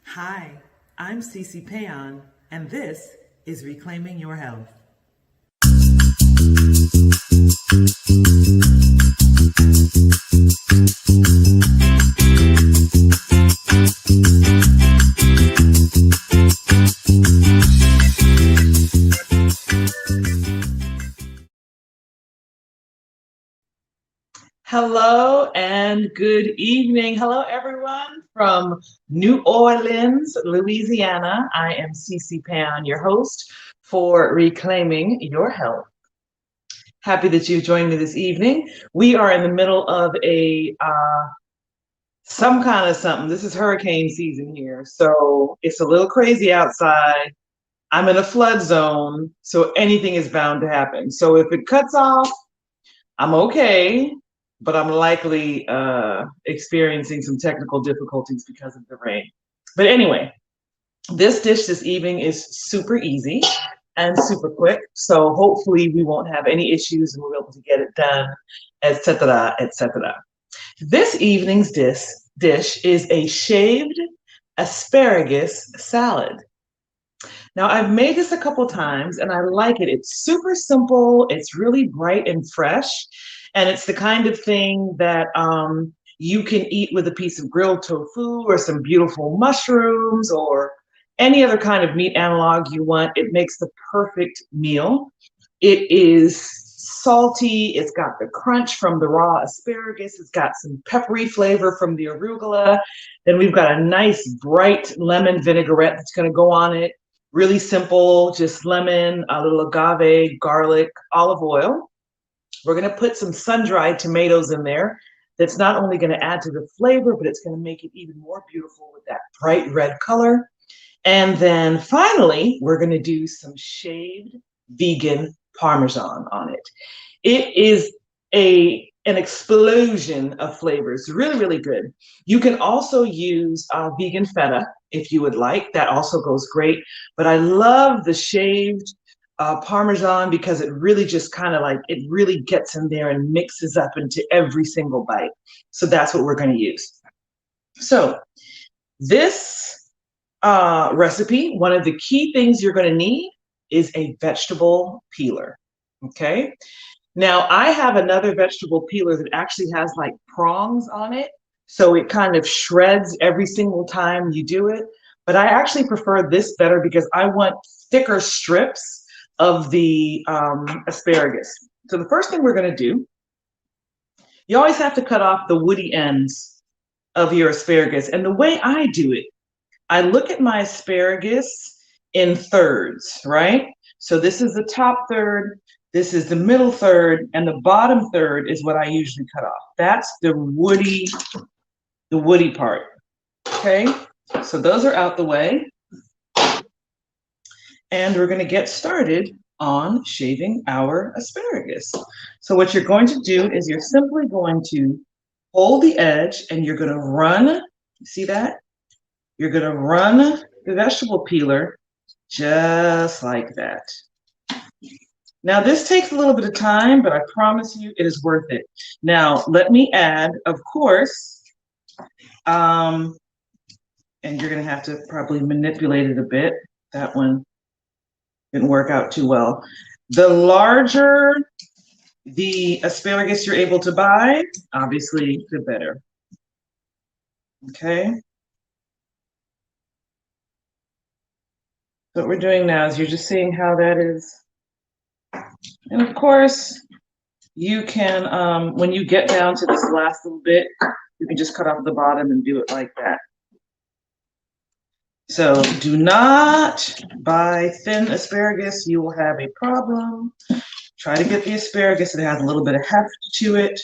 Hi, I'm C.C. Péan, and this is Reclaiming Your Health. Hello and good evening. Hello, everyone from New Orleans, Louisiana. I am C.C. Péan, your host for Reclaiming Your Health. Happy that you joined me this evening. We are in the middle of a some kind of something. This is hurricane season here, so it's a little crazy outside. I'm in a flood zone, so anything is bound to happen. So if it cuts off, I'm okay, but I'm likely experiencing some technical difficulties because of the rain. But anyway, this dish this evening is super easy and super quick, so hopefully we won't have any issues and we'll be able to get it done, etc., etc. This evening's dish is a shaved asparagus salad. Now, I've made this a couple times and I like it. It's super simple, it's really bright and fresh, and it's the kind of thing that you can eat with a piece of grilled tofu or some beautiful mushrooms or any other kind of meat analog you want. It makes the perfect meal. It is salty, it's got the crunch from the raw asparagus, it's got some peppery flavor from the arugula. Then we've got a nice bright lemon vinaigrette that's going to go on it. Really simple, just lemon, a little agave, garlic, olive oil. We're going to put some sun-dried tomatoes in there. That's not only going to add to the flavor, but it's going to make it even more beautiful with that bright red color. And then finally, we're going to do some shaved vegan Parmesan on it. It is an explosion of flavors, really, really good. You can also use vegan feta if you would like. That also goes great. But I love the shaved Parmesan because it really just kind of like, it really gets in there and mixes up into every single bite. So that's what we're going to use. So this recipe, one of the key things you're going to need is a vegetable peeler. Okay. Now I have another vegetable peeler that actually has like prongs on it. So it kind of shreds every single time you do it. But I actually prefer this better because I want thicker strips of the asparagus. So the first thing we're going to do, you always have to cut off the woody ends of your asparagus. And the way I do it, I look at my asparagus in thirds, right? So this is the top third, this is the middle third, and the bottom third is what I usually cut off. That's the woody part, okay? So those are out the way. And we're gonna get started on shaving our asparagus. So what you're going to do is you're simply going to hold the edge and you're gonna run, you see that? You're gonna run the vegetable peeler just like that. Now this takes a little bit of time, but I promise you it is worth it. Now let me add, of course, and you're gonna have to probably manipulate it a bit. That one didn't work out too well. The larger the asparagus you're able to buy, obviously the better. Okay. What we're doing now is you're just seeing how that is. And of course, you can, when you get down to this last little bit, you can just cut off the bottom and do it like that. So do not buy thin asparagus, you will have a problem. Try to get the asparagus that has a little bit of heft to it.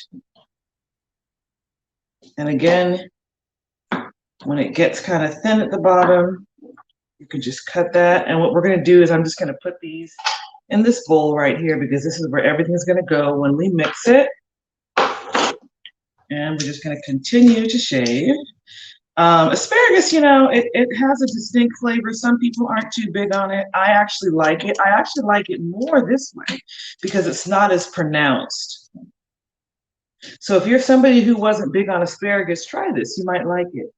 And again, when it gets kind of thin at the bottom, you can just cut that. And what we're gonna do is I'm just gonna put these in this bowl right here because this is where everything's gonna go when we mix it. And we're just gonna continue to shave. Asparagus, you know, it has a distinct flavor. Some people aren't too big on it. I actually like it. I actually like it more this way because it's not as pronounced. So if you're somebody who wasn't big on asparagus, try this. You might like it.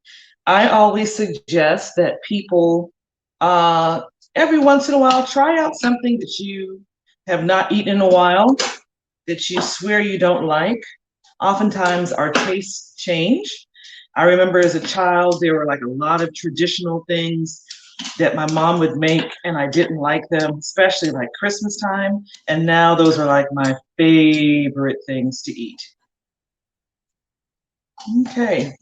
I always suggest that people every once in a while try out something that you have not eaten in a while, that you swear you don't like. Oftentimes our tastes change. I remember as a child, there were like a lot of traditional things that my mom would make and I didn't like them, especially like Christmas time. And now those are like my favorite things to eat. Okay,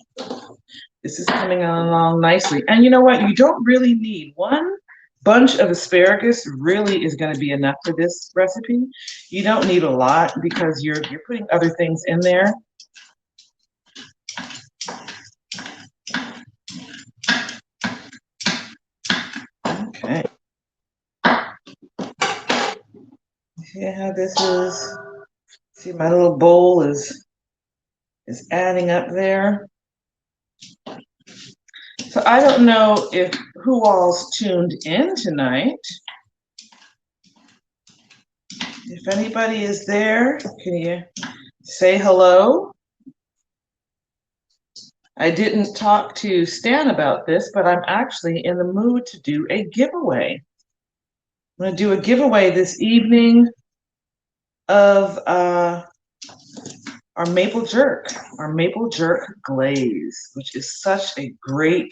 this is coming along nicely. And you know what? You don't really need one bunch of asparagus really is going to be enough for this recipe. You don't need a lot because you're putting other things in there. Okay. See how this is? See, my little bowl is adding up there. So I don't know if who all's tuned in tonight. If anybody is there, can you say hello? I didn't talk to Stan about this, but I'm actually in the mood to do a giveaway. I'm going to do a giveaway this evening of our maple jerk glaze, which is such a great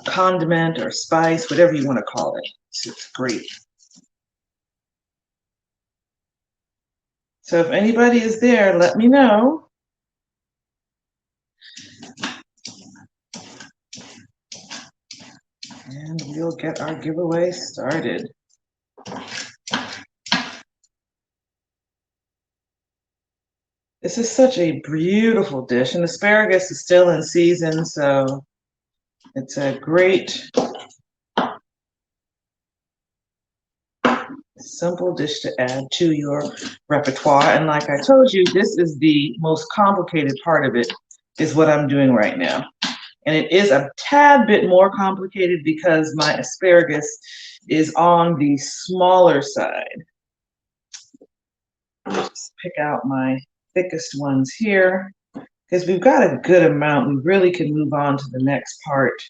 condiment or spice, whatever you want to call it. It's great. So if anybody is there, let me know. And we'll get our giveaway started. This is such a beautiful dish, and asparagus is still in season, so it's a great, simple dish to add to your repertoire. And like I told you, this is the most complicated part of it, is what I'm doing right now. And it is a tad bit more complicated because my asparagus is on the smaller side. Just pick out my thickest ones here because we've got a good amount. We really can move on to the next part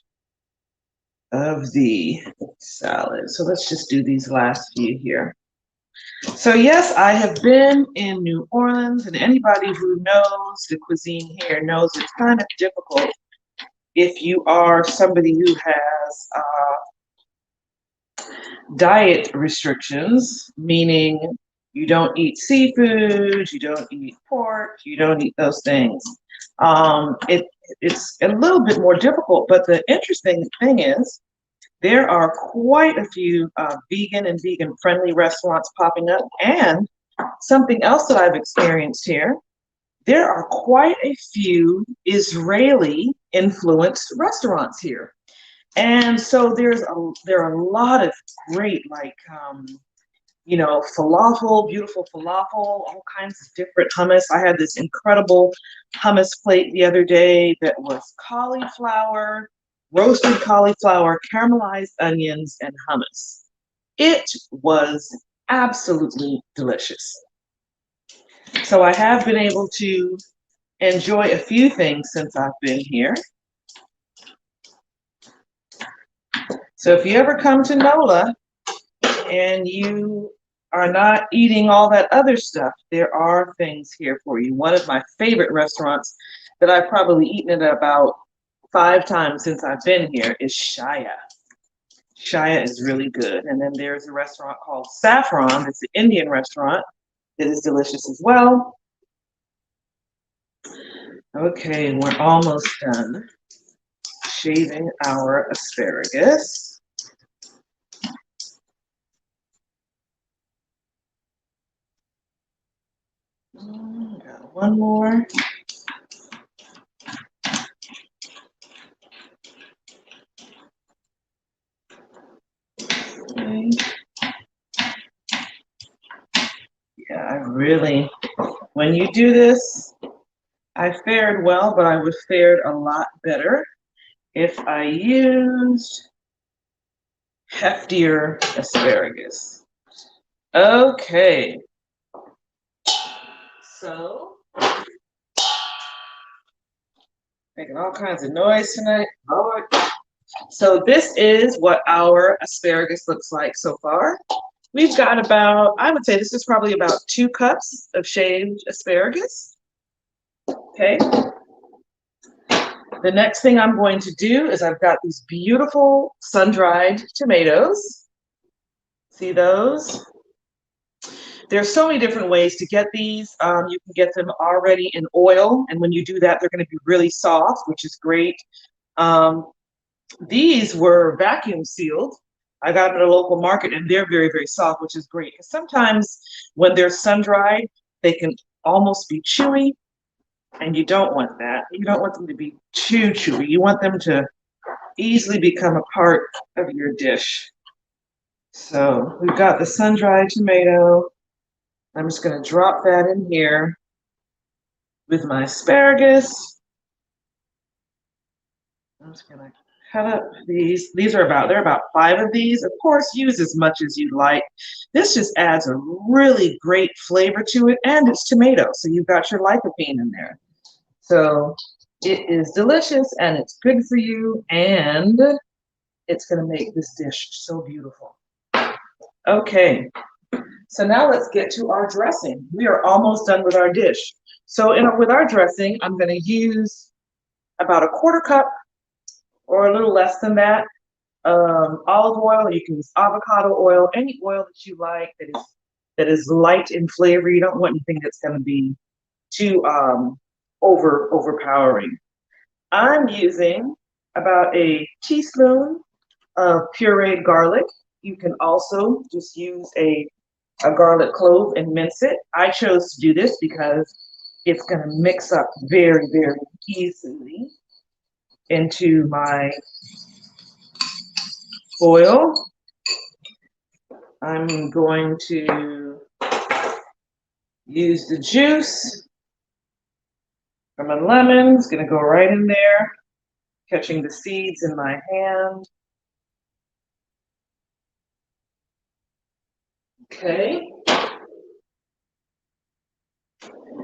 of the salad. So let's just do these last few here. So yes, I have been in New Orleans, and anybody who knows the cuisine here knows it's kind of difficult if you are somebody who has diet restrictions, meaning you don't eat seafood, you don't eat pork, you don't eat those things. It's a little bit more difficult, but the interesting thing is there are quite a few vegan and vegan-friendly restaurants popping up, and something else that I've experienced here, there are quite a few Israeli-influenced restaurants here. And so there are a lot of great, like, falafel, beautiful falafel, all kinds of different hummus. I had this incredible hummus plate the other day that was cauliflower, roasted cauliflower, caramelized onions, and hummus. It was absolutely delicious. So I have been able to enjoy a few things since I've been here. So if you ever come to NOLA and you are not eating all that other stuff, there are things here for you. One of my favorite restaurants that I've probably eaten at about 5 times since I've been here is Shaya. Shaya is really good. And then there's a restaurant called Saffron. It's an Indian restaurant that is delicious as well. Okay, we're almost done shaving our asparagus. Got one more. Okay. Yeah, when you do this, I fared well, but I would have fared a lot better if I used heftier asparagus. Okay. So Making all kinds of noise tonight. Lord. So this is what our asparagus looks like so far. We've got about, I would say this is probably about 2 cups of shaved asparagus. Okay. The next thing I'm going to do is I've got these beautiful sun-dried tomatoes. See those? There's so many different ways to get these. You can get them already in oil, and when you do that, they're going to be really soft, which is great. These were vacuum sealed. I got them at a local market, and they're very, very soft, which is great. Because sometimes when they're sun-dried, they can almost be chewy, and you don't want that. You don't want them to be too chewy. You want them to easily become a part of your dish. So we've got the sun-dried tomato. I'm just going to drop that in here with my asparagus. I'm just going to cut up these. They're about 5 of these. Of course, use as much as you like. This just adds a really great flavor to it, and it's tomato, so you've got your lycopene in there. So it is delicious, and it's good for you, and it's going to make this dish so beautiful. Okay. So now let's get to our dressing. We are almost done with our dish. So with our dressing, I'm going to use about a 1/4 cup or a little less than that olive oil. You can use avocado oil, any oil that you like that is light in flavor. You don't want anything that's going to be too overpowering. I'm using about a teaspoon of pureed garlic. You can also just use a garlic clove and mince it. I chose to do this because it's going to mix up very, very easily into my oil. I'm going to use the juice from a lemon. It's going to go right in there, catching the seeds in my hand. Okay.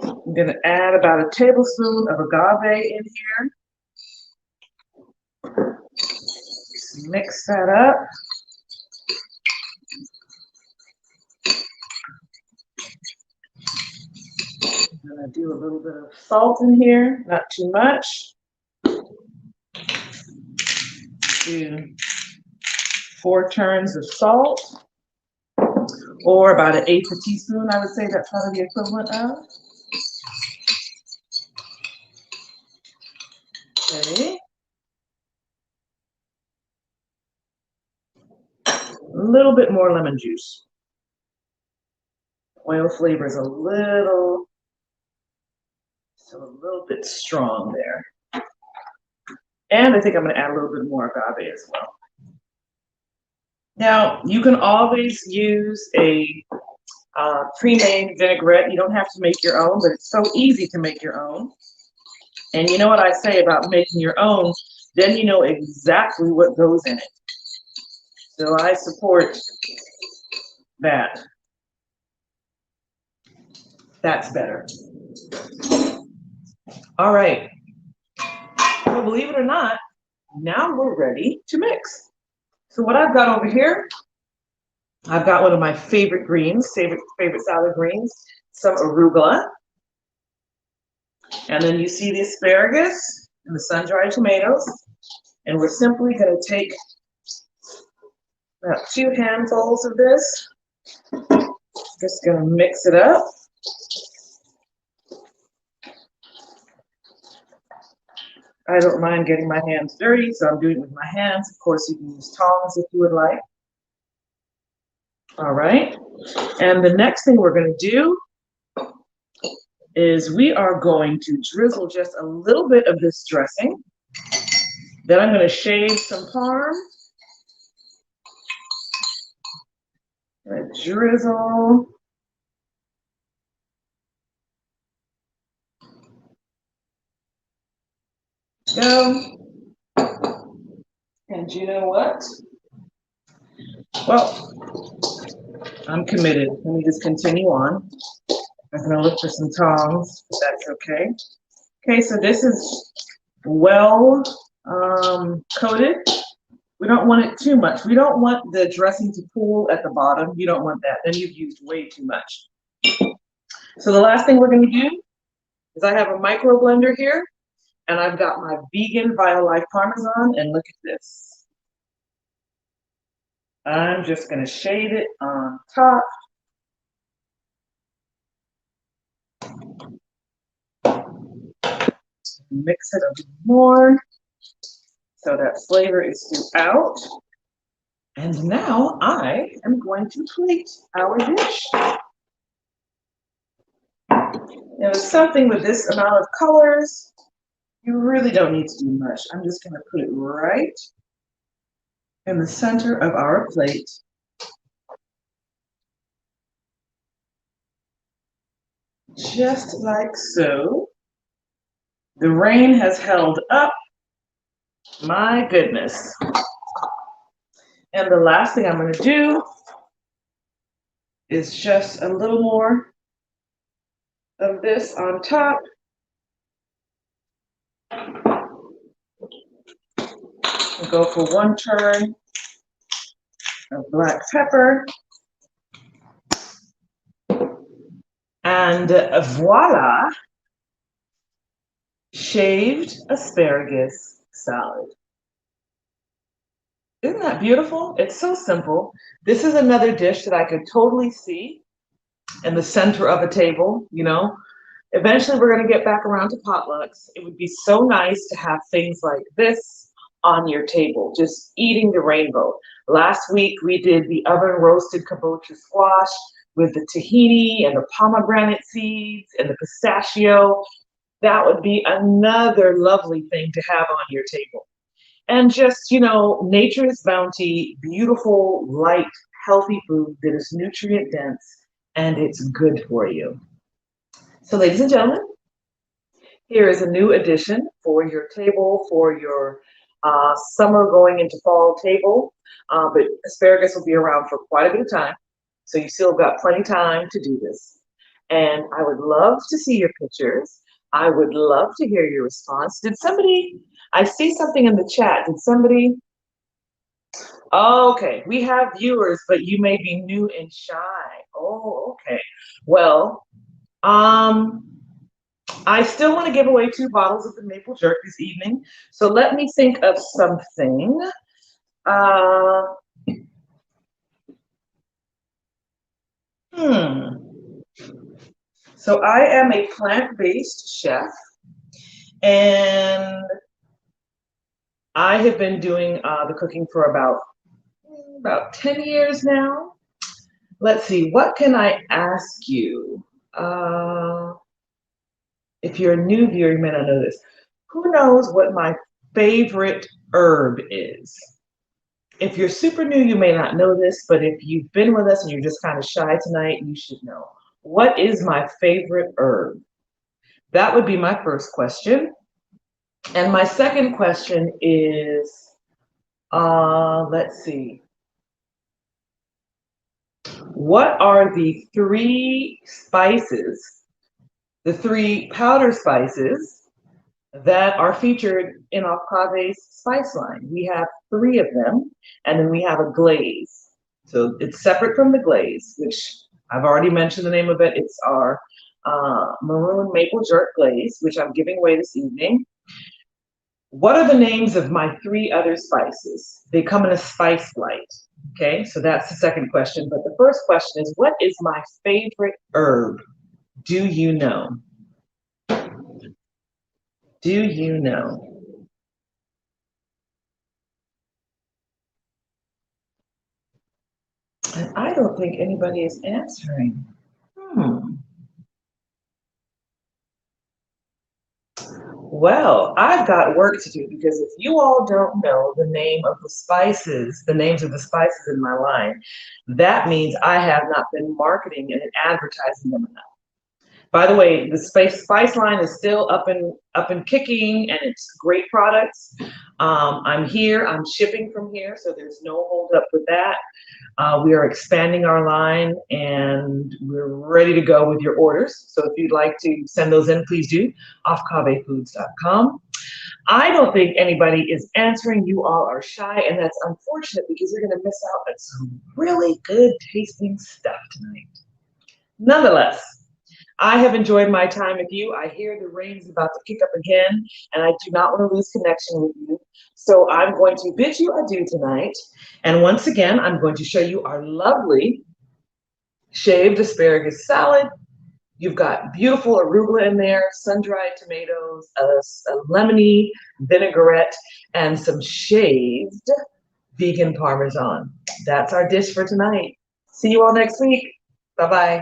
I'm going to add about a tablespoon of agave in here. Just mix that up. I'm going to do a little bit of salt in here, not too much. Do 4 turns of salt, or about 1/8 teaspoon, I would say that's probably the equivalent of. Okay. A little bit more lemon juice. Oil flavor is a little bit strong there. And I think I'm going to add a little bit more agave as well. Now, you can always use a pre-made vinaigrette. You don't have to make your own, but it's so easy to make your own. And you know what I say about making your own, then you know exactly what goes in it. So I support that. That's better. All right. So believe it or not, now we're ready to mix. So what I've got over here, I've got one of my favorite greens, favorite salad greens, some arugula. And then you see the asparagus and the sun-dried tomatoes. And we're simply going to take about 2 handfuls of this. Just going to mix it up. I don't mind getting my hands dirty, so I'm doing it with my hands. Of course, you can use tongs if you would like. All right. And the next thing we're going to do is we are going to drizzle just a little bit of this dressing. Then I'm going to shave some parm. Drizzle. Go. And you know what? Well, I'm committed. Let me just continue on. I'm going to look for some tongs, if that's okay. Okay, so this is well coated. We don't want it too much. We don't want the dressing to pool at the bottom. You don't want that. Then you've used way too much. So the last thing we're going to do is I have a micro blender here, and I've got my vegan Violife Parmesan, and look at this. I'm just going to shade it on top. Mix it a little more so that flavor is throughout. And now I am going to plate our dish. Now, something with this amount of colors, you really don't need to do much. I'm just going to put it right in the center of our plate. Just like so. The rain has held up. My goodness. And the last thing I'm going to do is just a little more of this on top. We'll go for one turn of black pepper. And voila, shaved asparagus salad. Isn't that beautiful? It's so simple. This is another dish that I could totally see in the center of a table, you know. Eventually we're going to get back around to potlucks. It would be so nice to have things like this on your table, just eating the rainbow. Last week we did the oven roasted kabocha squash with the tahini and the pomegranate seeds and the pistachio. That would be another lovely thing to have on your table. And just, you know, nature's bounty, beautiful, light, healthy food that is nutrient dense and it's good for you. So ladies and gentlemen, here is a new addition for your table, for your summer going into fall table. But asparagus will be around for quite a bit of time. So you still got plenty of time to do this. And I would love to see your pictures. I would love to hear your response. Did somebody, I see something in the chat. Did somebody, oh, okay, we have viewers, but you may be new and shy. Oh, okay. Well, I still want to give away 2 bottles of the maple jerk this evening. So let me think of something. So I am a plant-based chef, and I have been doing the cooking for about 10 years now. Let's see, what can I ask you? If you're a new viewer, you may not know this. Who knows what my favorite herb is? If you're super new, you may not know this, but if you've been with us and you're just kind of shy tonight, you should know. What is my favorite herb? That would be my first question. And my second question is, let's see. What are the 3 spices, the 3 powder spices that are featured in Octave's spice line? We have 3 of them, and then we have a glaze. So it's separate from the glaze, which I've already mentioned the name of it. It's our maroon maple jerk glaze, which I'm giving away this evening. What are the names of my 3 other spices? They come in a spice light. Okay, so that's the second question. But the first question is, what is my favorite herb? Do you know? Do you know? And I don't think anybody is answering. Well, I've got work to do, because if you all don't know the name of the spices, the names of the spices in my line, that means I have not been marketing and advertising them enough. By the way, the spice line is still up and kicking, and it's great products. I'm here, I'm shipping from here, so there's no hold up with that. We are expanding our line, and we're ready to go with your orders. So if you'd like to send those in, please do, offcavefoods.com. I don't think anybody is answering. You all are shy, and that's unfortunate because you're going to miss out on some really good tasting stuff tonight. Nonetheless, I have enjoyed my time with you. I hear the rain is about to pick up again, and I do not want to lose connection with you. So I'm going to bid you adieu tonight. And once again, I'm going to show you our lovely shaved asparagus salad. You've got beautiful arugula in there, sun-dried tomatoes, a lemony vinaigrette, and some shaved vegan parmesan. That's our dish for tonight. See you all next week. Bye-bye.